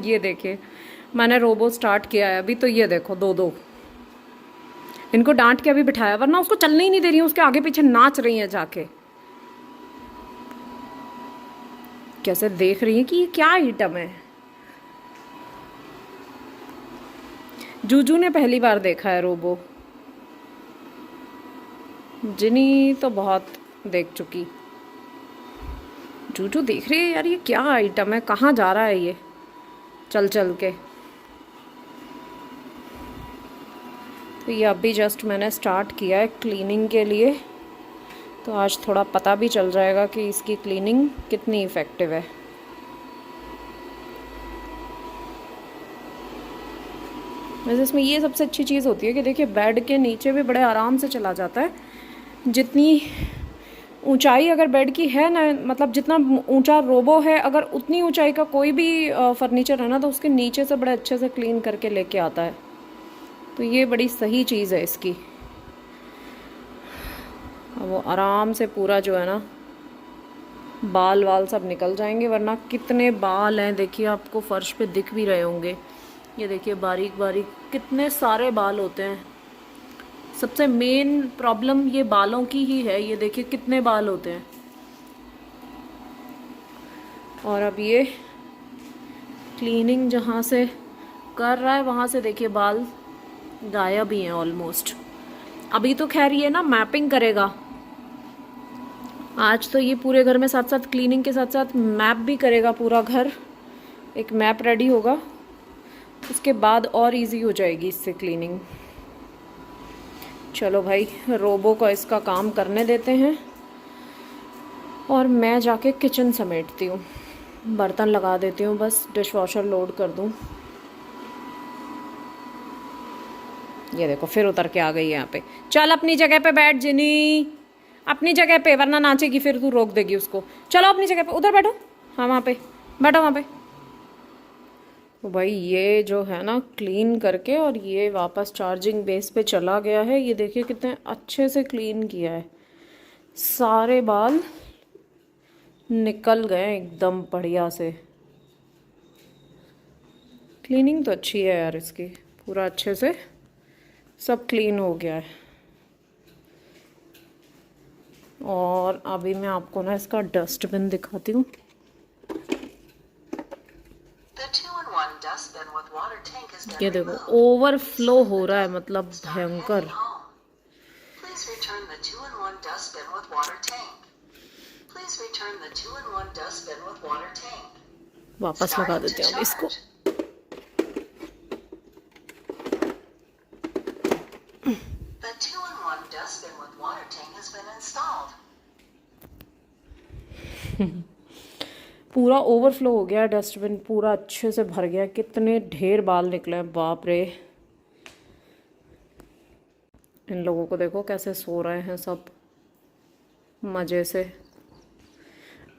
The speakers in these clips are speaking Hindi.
ये देखिए, मैंने रोबो स्टार्ट किया है अभी, तो ये देखो दो दो इनको डांट के अभी बिठाया, वरना उसको चलने ही नहीं दे रही है, उसके आगे पीछे नाच रही हैं जाके। कैसे देख रही है कि ये क्या आइटम है। जूजू ने पहली बार देखा है रोबो, जिनी तो बहुत देख चुकी। जूजू देख रही है यार ये क्या आइटम है, कहाँ जा रहा है ये चल चल के। तो ये अभी जस्ट मैंने स्टार्ट किया है क्लीनिंग के लिए, तो आज थोड़ा पता भी चल जाएगा कि इसकी क्लीनिंग कितनी इफ़ेक्टिव है। वैसे इसमें ये सबसे अच्छी चीज़ होती है कि देखिए बेड के नीचे भी बड़े आराम से चला जाता है। जितनी ऊंचाई अगर बेड की है ना, मतलब जितना ऊंचा रोबो है, अगर उतनी ऊंचाई का कोई भी फर्नीचर है ना, तो उसके नीचे से बड़े अच्छे से क्लीन करके लेके आता है। तो ये बड़ी सही चीज़ है इसकी। अब वो आराम से पूरा जो है ना, बाल वाल सब निकल जाएंगे, वरना कितने बाल हैं देखिए, आपको फर्श पे दिख भी रहे होंगे। ये देखिए बारीक बारीक कितने सारे बाल होते हैं। सबसे मेन प्रॉब्लम ये बालों की ही है। ये देखिए कितने बाल होते हैं। और अब ये क्लीनिंग जहाँ से कर रहा है वहाँ से देखिए बाल गायब ही हैं ऑलमोस्ट। अभी तो खैर ये ना मैपिंग करेगा। आज तो ये पूरे घर में साथ साथ क्लीनिंग के साथ साथ मैप भी करेगा पूरा घर। एक मैप रेडी होगा, उसके बाद और इजी हो जाएगी इससे क्लीनिंग। चलो भाई, रोबो को इसका काम करने देते हैं और मैं जाके किचन समेटती हूँ, बर्तन लगा देती हूँ, बस डिश वॉशर लोड कर दूँ। ये देखो फिर उतर के आ गई यहाँ पे। चल अपनी जगह पे बैठ जिनी, अपनी जगह पे, वरना नाचेगी फिर, तू रोक देगी उसको। चलो अपनी जगह पे, उधर बैठो। हाँ वहाँ पे बैठो, वहाँ पे। तो भाई ये जो है ना क्लीन करके, और ये वापस चार्जिंग बेस पे चला गया है। ये देखिए कितने अच्छे से क्लीन किया है, सारे बाल निकल गए एकदम बढ़िया से। क्लीनिंग तो अच्छी है यार इसकी, पूरा अच्छे से सब क्लीन हो गया है। और अभी मैं आपको ना इसका डस्टबिन दिखाती हूँ। ये देखो ओवरफ्लो हो रहा है, मतलब भयंकर। वापस लगा देते हैं अब इसको। पूरा ओवरफ्लो हो गया डस्टबिन, पूरा अच्छे से भर गया। कितने ढेर बाल निकले हैं, बाप रे। इन लोगों को देखो कैसे सो रहे हैं सब मज़े से।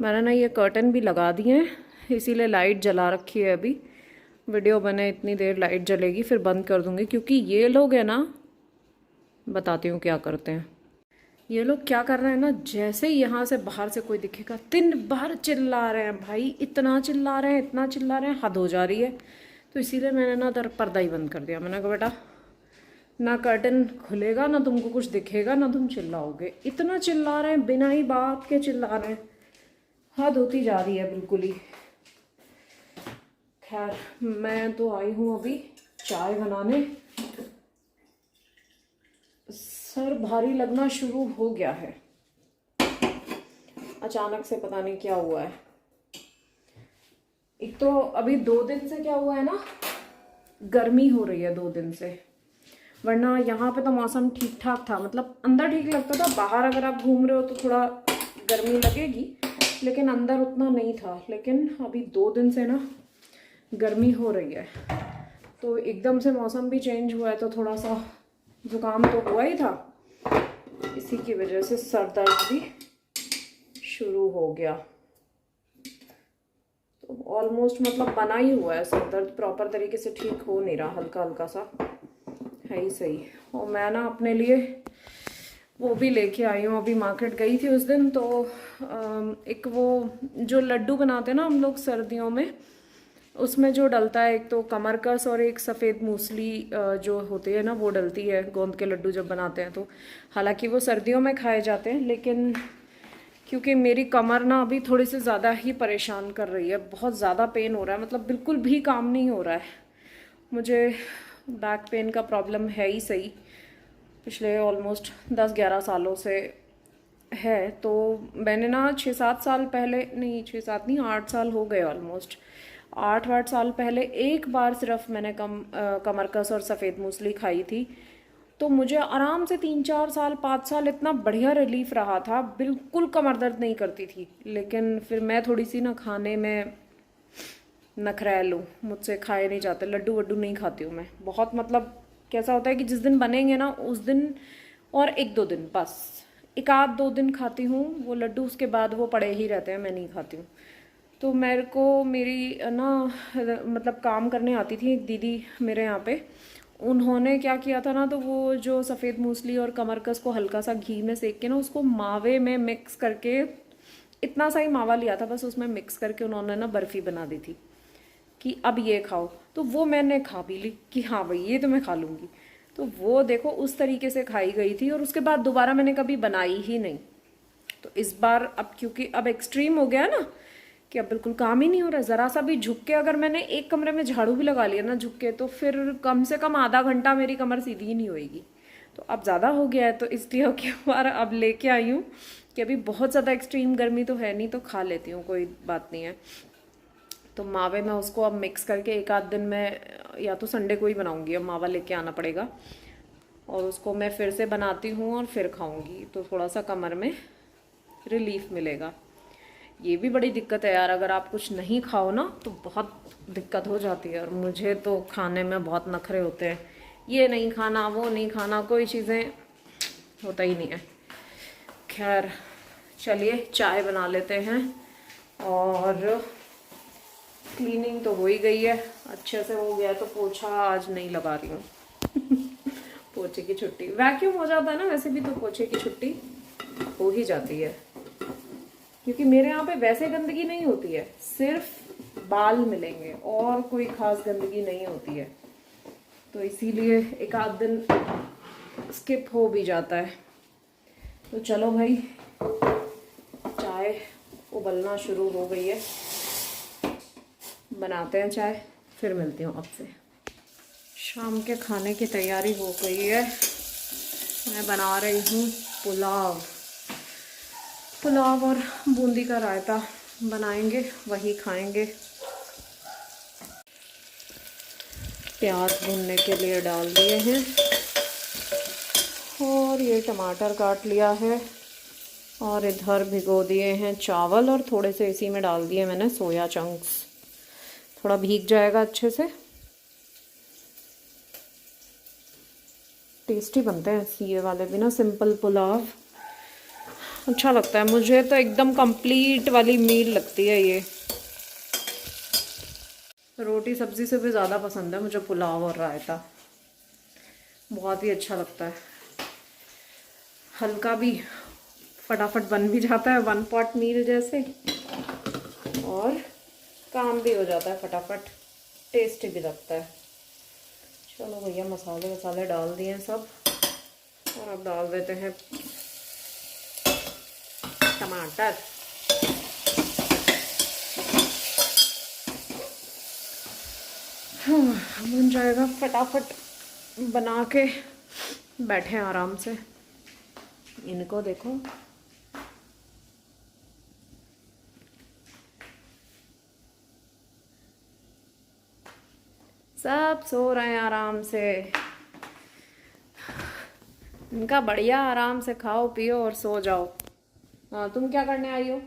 मैंने ना ये कर्टन भी लगा दिए हैं, इसीलिए लाइट जला रखी है। अभी वीडियो बने इतनी देर लाइट जलेगी, फिर बंद कर दूँगी, क्योंकि ये लोग है ना, बताती हूँ क्या करते हैं। ये लोग क्या कर रहे हैं ना, जैसे ही यहाँ से बाहर से कोई दिखेगा दिन भर चिल्ला रहे हैं भाई, इतना चिल्ला रहे हैं, इतना चिल्ला रहे हैं, हद हो जा रही है। तो इसीलिए मैंने ना दर पर्दा ही बंद कर दिया। मैंने कहा बेटा ना कर्टन खुलेगा, ना तुमको कुछ दिखेगा, ना तुम चिल्लाओगे। इतना चिल्ला रहे हैं, बिना ही बात के चिल्ला रहे हैं, हद होती जा रही है बिल्कुल ही। खैर मैं तो आई हूँ अभी चाय बनाने। सर भारी लगना शुरू हो गया है, अचानक से पता नहीं क्या हुआ है। एक तो अभी 2 दिन से क्या हुआ है ना, गर्मी हो रही है 2 दिन से। वरना यहाँ पे तो मौसम ठीक ठाक था, मतलब अंदर ठीक लगता था, बाहर अगर आप घूम रहे हो तो थोड़ा गर्मी लगेगी, लेकिन अंदर उतना नहीं था। लेकिन अभी 2 दिन से ना गर्मी हो रही है, तो एकदम से मौसम भी चेंज हुआ है, तो थोड़ा सा जुकाम तो हुआ ही था, इसी की वजह से सर दर्द भी शुरू हो गया। तो ऑलमोस्ट मतलब बना ही हुआ है सर दर्द, प्रॉपर तरीके से ठीक हो नहीं रहा, हल्का हल्का सा है ही सही। और मैं ना अपने लिए वो भी लेके आई हूँ, अभी मार्केट गई थी उस दिन, तो एक वो जो लड्डू बनाते हैं ना हम लोग सर्दियों में, उसमें जो डलता है एक तो कमरकस और एक सफ़ेद मूसली जो होती है ना वो डलती है गोंद के लड्डू जब बनाते हैं तो। हालांकि वो सर्दियों में खाए जाते हैं, लेकिन क्योंकि मेरी कमर ना अभी थोड़ी सी ज़्यादा ही परेशान कर रही है, बहुत ज़्यादा पेन हो रहा है, मतलब बिल्कुल भी काम नहीं हो रहा है मुझे। बैक पेन का प्रॉब्लम है ही सही, पिछले ऑलमोस्ट 10-11 सालों से है। तो मैंने ना 6-7 साल पहले, नहीं 6-7 नहीं 8 साल हो गए ऑलमोस्ट, 8-8 साल पहले एक बार सिर्फ मैंने कमरकस और सफ़ेद मूसली खाई थी। तो मुझे आराम से 3-4 साल 5 साल इतना बढ़िया रिलीफ रहा था, बिल्कुल कमर दर्द नहीं करती थी। लेकिन फिर मैं थोड़ी सी ना खाने में नखरैल हूँ, मुझसे खाए नहीं जाते, लड्डू वड्डू नहीं खाती हूँ मैं बहुत। मतलब कैसा होता है कि जिस दिन बनेंगे ना उस दिन और 1-2 दिन बस, 1-2 दिन खाती हूँ वो लड्डू, उसके बाद वो पड़े ही रहते हैं, मैं नहीं खाती हूँ। तो मेरे को मेरी ना मतलब काम करने आती थी एक दीदी मेरे यहाँ पे, उन्होंने क्या किया था ना, तो वो जो सफ़ेद मूसली और कमरकस को हल्का सा घी में सेक के ना उसको मावे में मिक्स करके, इतना सा ही मावा लिया था बस, उसमें मिक्स करके उन्होंने ना बर्फ़ी बना दी थी कि अब ये खाओ। तो वो मैंने खा भी ली कि हाँ भाई ये तो मैं खा लूँगी। तो वो देखो उस तरीके से खाई गई थी, और उसके बाद दोबारा मैंने कभी बनाई ही नहीं। तो इस बार अब क्योंकि अब एक्सट्रीम हो गया ना कि अब बिल्कुल काम ही नहीं हो रहा है, ज़रा सा भी झुक के अगर मैंने एक कमरे में झाड़ू भी लगा लिया ना झुक के, तो फिर कम से कम आधा घंटा मेरी कमर सीधी ही नहीं होएगी। तो अब ज़्यादा हो गया है, तो इसलिए अब की बार अब लेके आई हूँ कि अभी बहुत ज़्यादा एक्सट्रीम गर्मी तो है नहीं, तो खा लेती हूँ, कोई बात नहीं है। तो मावे में उसको अब मिक्स करके 1-8 दिन में, या तो संडे को ही बनाऊंगी, अब मावा लेके आना पड़ेगा, और उसको मैं फिर से बनाती हूँ और फिर खाऊंगी, तो थोड़ा सा कमर में रिलीफ मिलेगा। ये भी बड़ी दिक्कत है यार, अगर आप कुछ नहीं खाओ ना तो बहुत दिक्कत हो जाती है, और मुझे तो खाने में बहुत नखरे होते हैं, ये नहीं खाना वो नहीं खाना, कोई चीज़ें होता ही नहीं है। खैर चलिए चाय बना लेते हैं, और क्लीनिंग तो हो ही गई है, अच्छे से हो गया, तो पोछा आज नहीं लगा रही हूँ पोछे की छुट्टी, वैक्यूम हो जाता है ना वैसे भी, तो पोछे की छुट्टी हो ही जाती है। क्योंकि मेरे यहाँ पे वैसे गंदगी नहीं होती है, सिर्फ बाल मिलेंगे और कोई खास गंदगी नहीं होती है, तो इसीलिए 1-8 दिन स्किप हो भी जाता है। तो चलो भाई, चाय उबलना शुरू हो गई है, बनाते हैं चाय, फिर मिलती हूँ आपसे। शाम के खाने की तैयारी हो गई है, मैं बना रही हूँ पुलाव। पुलाव और बूंदी का रायता बनाएंगे, वही खाएंगे। प्याज भूनने के लिए डाल दिए हैं, और ये टमाटर काट लिया है, और इधर भिगो दिए हैं चावल, और थोड़े से इसी में डाल दिए मैंने सोया चंक्स, थोड़ा भीग जाएगा अच्छे से। टेस्टी बनते हैं ये वाले भी ना, सिंपल पुलाव अच्छा लगता है मुझे, तो एकदम कंप्लीट वाली मील लगती है ये। रोटी सब्जी से भी ज़्यादा पसंद है मुझे पुलाव और रायता, बहुत ही अच्छा लगता है। हल्का भी, फटाफट बन भी जाता है, 1 पॉट मील जैसे, और काम भी हो जाता है फटाफट, टेस्टी भी लगता है। चलो भैया, मसाले वसाले डाल दिए हैं सब, और अब डाल देते हैं टमाटर। बन जाएगा फटाफट, बना के बैठे आराम से। इनको देखो, सब सो रहे हैं आराम से, इनका बढ़िया आराम से खाओ पियो और सो जाओ। हाँ, तुम क्या करने आई हो?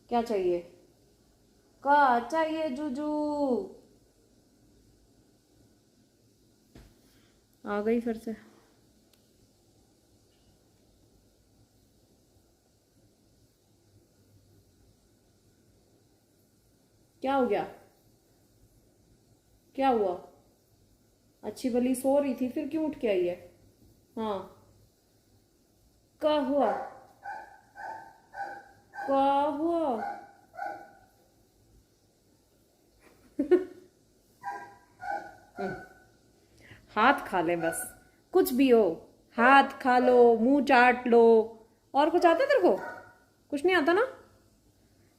क्या चाहिए? क्या चाहिए जूजू? आ गई फिर से। क्या हो गया? क्या हुआ? अच्छी भली सो रही थी, फिर क्यों उठ के आई है? हाँ, क्या हुआ? क्या हुआ? हाथ खा ले बस, कुछ भी हो, हाथ खा लो, मुंह चाट लो। और कुछ आता है तेरे को? कुछ नहीं आता ना?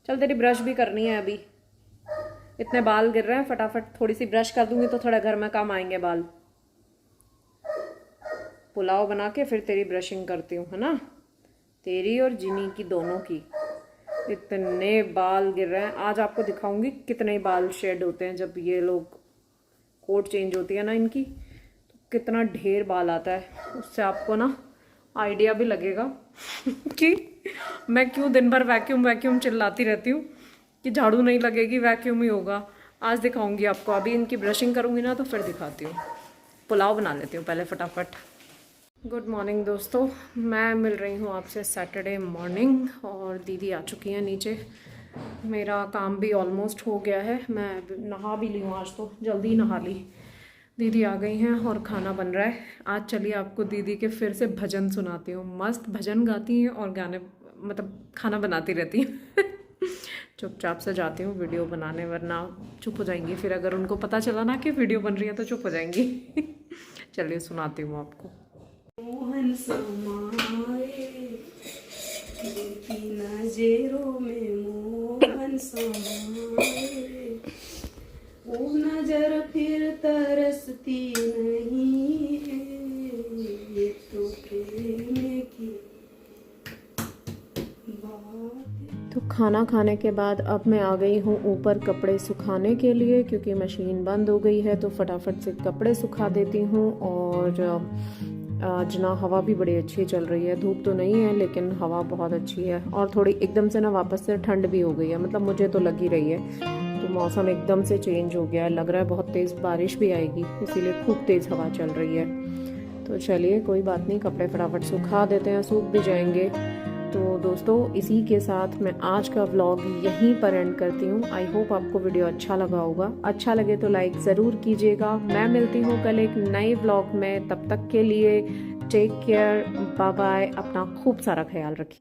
चल तेरी ब्रश भी करनी है अभी, इतने बाल गिर रहे हैं, फटाफट थोड़ी सी ब्रश कर दूंगी तो थोड़ा घर में काम आएंगे बाल। पुलाव बना के फिर तेरी ब्रशिंग करती हूँ, है ना? तेरी और जिनी की, दोनों की। इतने बाल गिर रहे हैं, आज आपको दिखाऊंगी कितने बाल शेड होते हैं जब ये लोग कोट चेंज होती है ना इनकी, तो कितना ढेर बाल आता है। उससे आपको ना आइडिया भी लगेगा कि मैं क्यों दिन भर वैक्यूम वैक्यूम चिल्लाती रहती हूँ कि झाड़ू नहीं लगेगी, वैक्यूम ही होगा। आज दिखाऊंगी आपको, अभी इनकी ब्रशिंग करूँगी ना तो फिर दिखाती हूँ। पुलाव बना लेती हूँ पहले फटाफट। गुड मॉर्निंग दोस्तों, मैं मिल रही हूँ आपसे सैटरडे मॉर्निंग, और दीदी आ चुकी हैं नीचे। मेरा काम भी ऑलमोस्ट हो गया है, मैं नहा भी ली हूँ, आज तो जल्दी नहा ली। दीदी आ गई हैं और खाना बन रहा है। आज चलिए आपको दीदी के फिर से भजन सुनाती हूँ। मस्त भजन गाती हैं और गाने, मतलब खाना बनाती रहती हैं। चुपचाप से जाती हूँ वीडियो बनाने, वरना चुप हो जाएंगी फिर, अगर उनको पता चला ना कि वीडियो बन रही है तो चुप हो जाएंगी। चलिए सुनाती हूँ आपको। मोहन समाए देखी नजरों में, मोहन समाए वो नजर फिर तरसती नहीं है, ये तो प्रेम की बात। तो खाना खाने के बाद अब मैं आ गई हूँ ऊपर कपड़े सुखाने के लिए, क्योंकि मशीन बंद हो गई है, तो फटाफट से कपड़े सुखा देती हूँ। और आज ना हवा भी बड़ी अच्छी चल रही है, धूप तो नहीं है लेकिन हवा बहुत अच्छी है। और थोड़ी एकदम से ना वापस से ठंड भी हो गई है, मतलब मुझे तो लग ही रही है। तो मौसम एकदम से चेंज हो गया है, लग रहा है बहुत तेज़ बारिश भी आएगी, इसीलिए खूब तेज़ हवा चल रही है। तो चलिए कोई बात नहीं, कपड़े फटाफट सुखा देते हैं, सूख भी जाएंगे। तो दोस्तों इसी के साथ मैं आज का व्लॉग यहीं पर एंड करती हूँ। आई होप आपको वीडियो अच्छा लगा होगा, अच्छा लगे तो लाइक ज़रूर कीजिएगा। मैं मिलती हूँ कल एक नए व्लॉग में, तब तक के लिए टेक केयर, बाय बाय, अपना खूब सारा ख्याल रखिए।